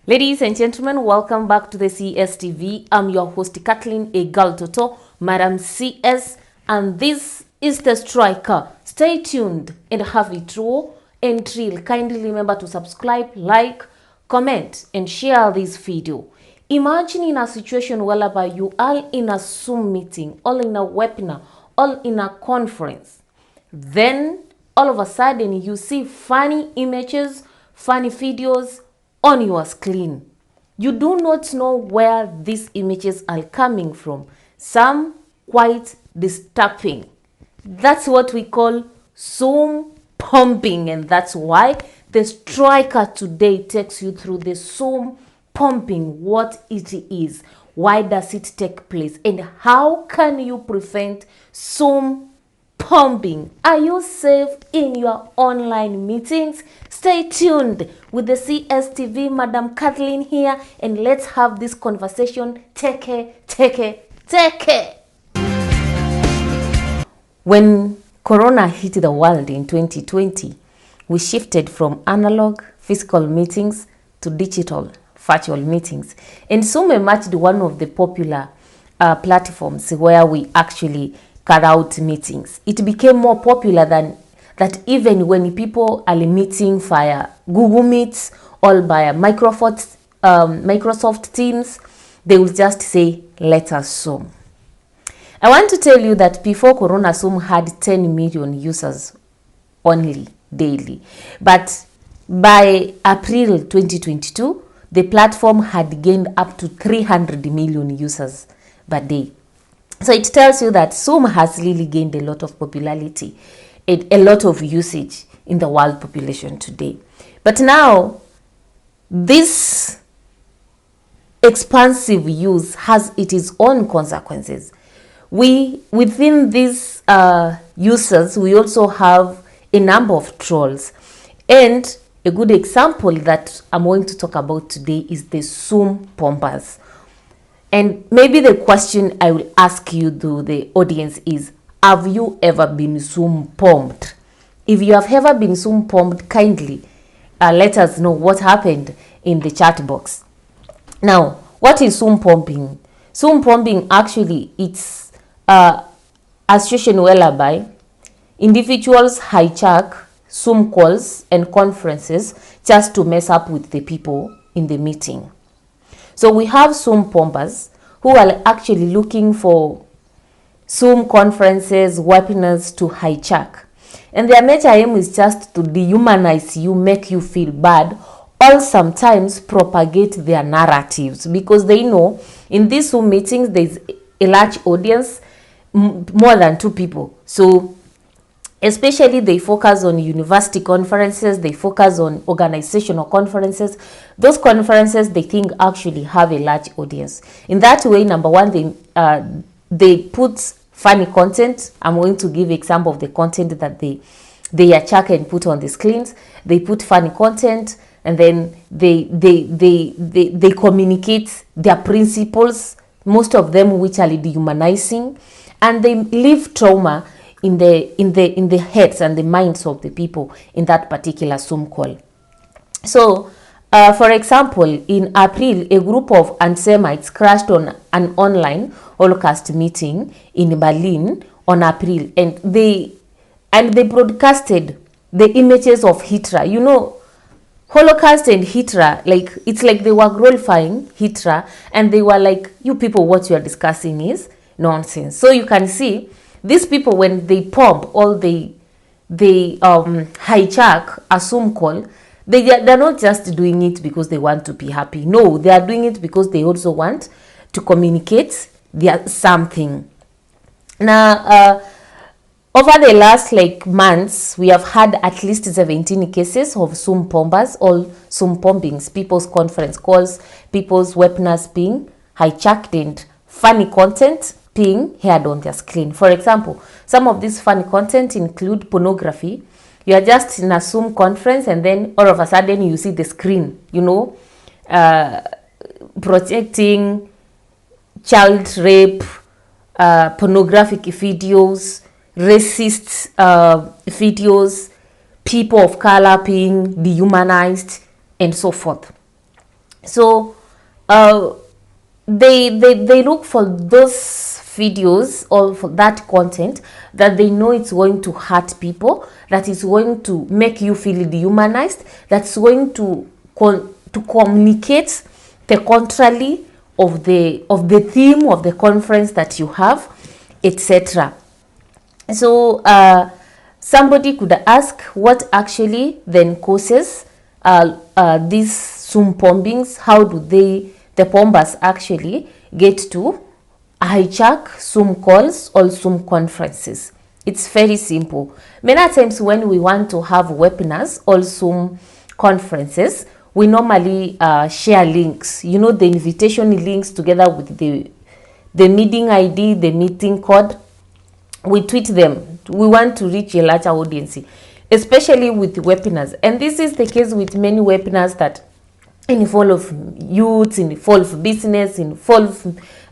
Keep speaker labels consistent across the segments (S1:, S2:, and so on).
S1: Ladies and gentlemen, welcome back to the CSTV. I'm your host, Kathleen Egal Toto, Madam CS, and this is the striker. Stay tuned and have it raw and real. Kindly remember to subscribe, like, comment, and share this video. Imagine in a situation whereby you are in a Zoom meeting, all in a webinar, all in a conference. Then, all of a sudden, you see funny images, funny videos on your screen. You do not know where these images are coming from. Some quite disturbing. That's what we call Zoom pumping, and that's why the striker today takes you through the Zoom pumping, what it is, why does it take place, and how can you prevent Zoom pumping. Are you safe in your online meetings? Stay tuned with the CSTV. Madam Kathleen here, and let's have this conversation. Take care. When Corona hit the world in 2020, we shifted from analog physical meetings to digital virtual meetings. And Zoom emerged one of the popular platforms where we actually carry out meetings. It became more popular than that even when people are meeting via Google Meets or via Microsoft Teams, they will just say, let us Zoom. I want to tell you that before Corona, Zoom had 10 million users only daily. But by April 2022, the platform had gained up to 300 million users per day. So it tells you that Zoom has really gained a lot of popularity and a lot of usage in the world population today. But now, this expansive use has its own consequences. Within these users, we also have a number of trolls. And a good example that I'm going to talk about today is the Zoom pumpers. And maybe the question I will ask you, to the audience, is, have you ever been Zoom pumped? If you have ever been Zoom pumped, kindly let us know what happened in the chat box. Now, what is Zoom pumping? Zoom pumping, actually, it's a situation whereby individuals hijack Zoom calls and conferences just to mess up with the people in the meeting. So we have Zoom pumpers who are actually looking for Zoom conferences, webinars to hijack. And their major aim is just to dehumanize you, make you feel bad, or sometimes propagate their narratives, because they know in these Zoom meetings there's a large audience, more than 2 people. So especially they focus on university conferences, they focus on organizational conferences. Those conferences they think actually have a large audience. In that way, number one, they put funny content. I'm going to give example of the content that they attack and put on the screens. They put funny content, and then they communicate their principles, most of them which are dehumanizing, and they leave trauma in the heads and the minds of the people in that particular Zoom call. So, for example, in April, a group of anti-Semites crashed on an online Holocaust meeting in Berlin on April, and they broadcasted the images of Hitler. You know, Holocaust and Hitler, like, it's like they were glorifying Hitler, and they were like, you people, what you are discussing is nonsense. So you can see these people, when they pump or they hijack a Zoom call, they're not just doing it because they want to be happy. No, they are doing it because they also want to communicate something. Now, over the last months, we have had at least 17 cases of Zoom pumpers, or Zoom pumpings, people's conference calls, people's webinars being hijacked and funny content being heard on their screen. For example, some of this funny content include pornography. You are just in a Zoom conference, and then all of a sudden you see the screen, projecting child rape, pornographic videos, racist videos, people of color being dehumanized, and so forth. So they look for those videos or for that content that they know it's going to hurt people, that is going to make you feel dehumanized, that's going to communicate the contrary of the theme of the conference that you have, etc. So somebody could ask what actually then causes these Zoom bombings. How do the bombers actually get to hijack Zoom calls or Zoom conferences? It's very simple. Many times when we want to have webinars or Zoom conferences, we normally share links, the invitation links together with the meeting ID, the meeting code. We tweet them. We want to reach a larger audience, especially with webinars. And this is the case with many webinars that involve youth, involve business, involve,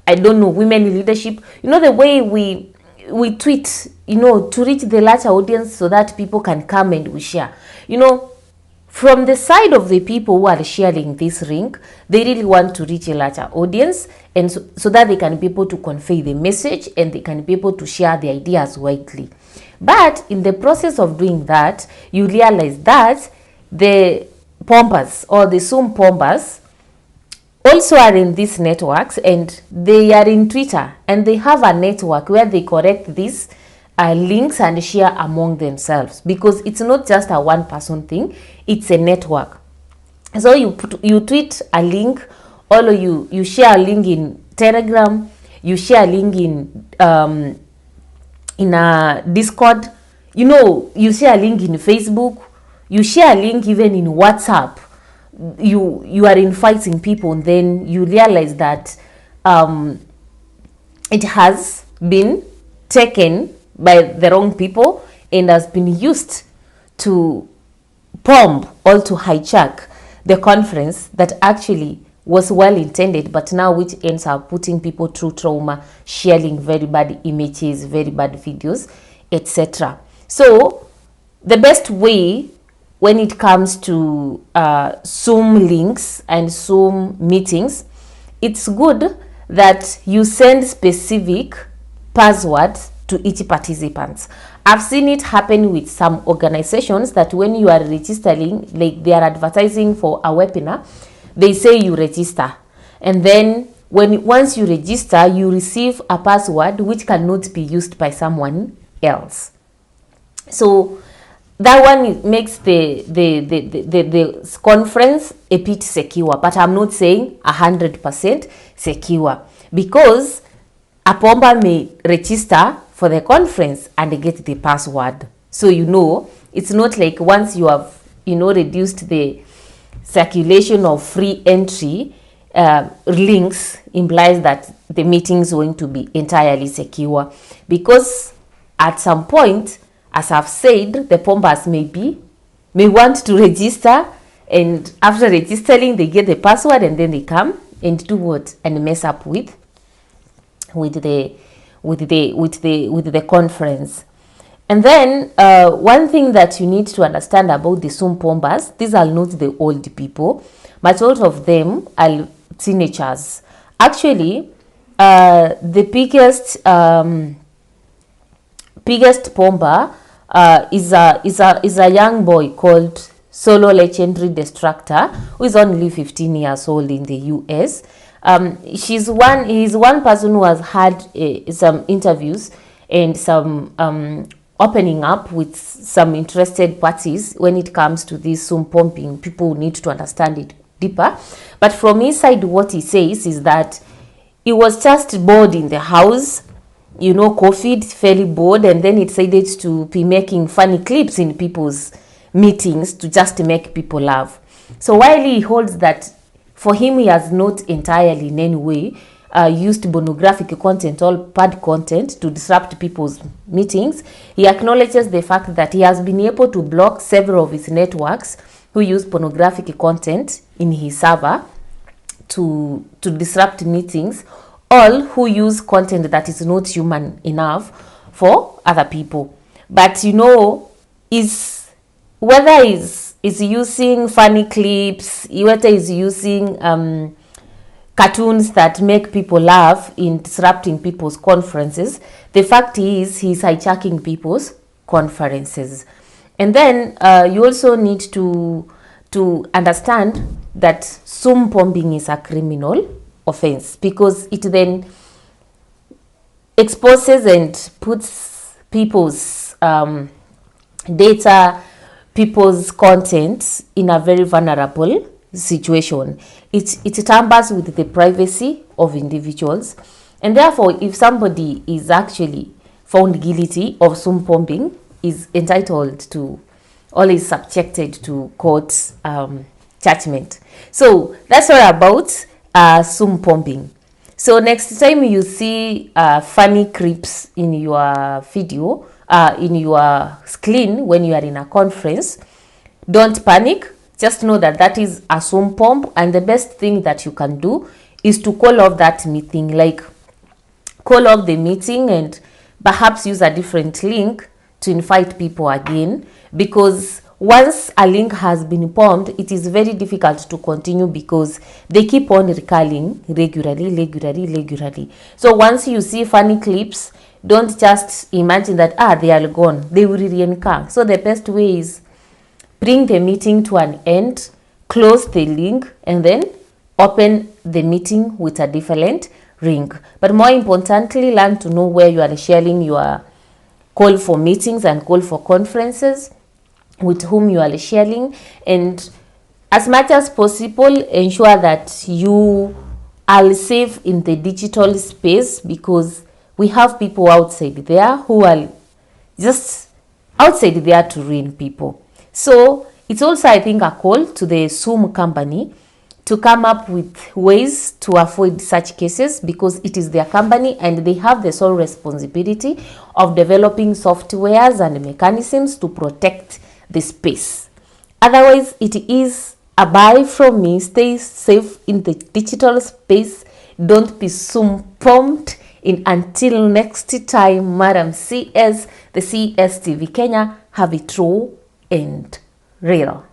S1: women in leadership. The way we tweet, to reach the larger audience so that people can come and we share. From the side of the people who are sharing this link, they really want to reach a larger audience, and so that they can be able to convey the message and they can be able to share the ideas widely. But in the process of doing that, you realize that the bombers or the Zoom bombers also are in these networks, and they are in Twitter, and they have a network where they correct these links and share among themselves, because it's not just a one person thing, it's a network. So you tweet a link, or you share a link in Telegram, you share a link in a Discord, you share a link in Facebook, you share a link even in WhatsApp. You are inviting people, and then you realize that it has been taken by the wrong people and has been used to bomb or to hijack the conference that actually was well intended, but now which ends up putting people through trauma, sharing very bad images, very bad videos, etc. So the best way when it comes to Zoom links and Zoom meetings, it's good that you send specific passwords to each participant. I've seen it happen with some organizations that when you are registering, like they are advertising for a webinar, they say you register, and then once you register, you receive a password which cannot be used by someone else. So that one makes the conference a bit secure, but I'm not saying 100% secure, because a bomber may register for the conference and get the password. So it's not like once you have reduced the circulation of free entry links implies that the meeting is going to be entirely secure, because at some point, as I've said, the bombers may want to register, and after registering they get the password, and then they come and do what? And mess up with the conference. And then one thing that you need to understand about the Zoom bombers, these are not the old people, but a lot of them are teenagers. Actually, the biggest bomber is a young boy called Solo Legendary Destructor, who is only 15 years old in the US. He's one person who has had some interviews and some opening up with some interested parties when it comes to this Zoom pumping. People need to understand it deeper. But from inside, what he says is that he was just bored in the house, COVID, fairly bored, and then he decided to be making funny clips in people's meetings to just make people laugh. So while he holds that for him, he has not entirely in any way used pornographic content or bad content to disrupt people's meetings, he acknowledges the fact that he has been able to block several of his networks who use pornographic content in his server to disrupt meetings, all who use content that is not human enough for other people. But is whether is is using funny clips, Iwete is using cartoons that make people laugh in disrupting people's conferences, the fact is he's hijacking people's conferences. And then you also need to understand that Zoom bombing is a criminal offense, because it then exposes and puts people's data, people's content in a very vulnerable situation. It tampers with the privacy of individuals, and therefore if somebody is actually found guilty of Zoom bombing, is entitled to, or is subjected to court judgment. So that's all about Zoom bombing. So next time you see funny clips in your video, in your screen when you are in a conference, don't panic. Just know that that is a Zoom bomb, and the best thing that you can do is to call off that meeting, like call off the meeting and perhaps use a different link to invite people again, because once a link has been bombed, it is very difficult to continue because they keep on recurring regularly. So once you see funny clips, don't just imagine that they are gone, they will re-recur. So the best way is bring the meeting to an end, close the link, and then open the meeting with a different link. But more importantly, learn to know where you are sharing your call for meetings and call for conferences, with whom you are sharing, and as much as possible ensure that you are safe in the digital space, because we have people outside there who are just outside there to ruin people. So it's also, I think, a call to the Zoom company to come up with ways to avoid such cases, because it is their company and they have the sole responsibility of developing softwares and mechanisms to protect the space. Otherwise, it is a bye from me. Stay safe in the digital space. Don't be Zoom bombed. Until next time, Madam CS, the CSTV Kenya, have it true and real.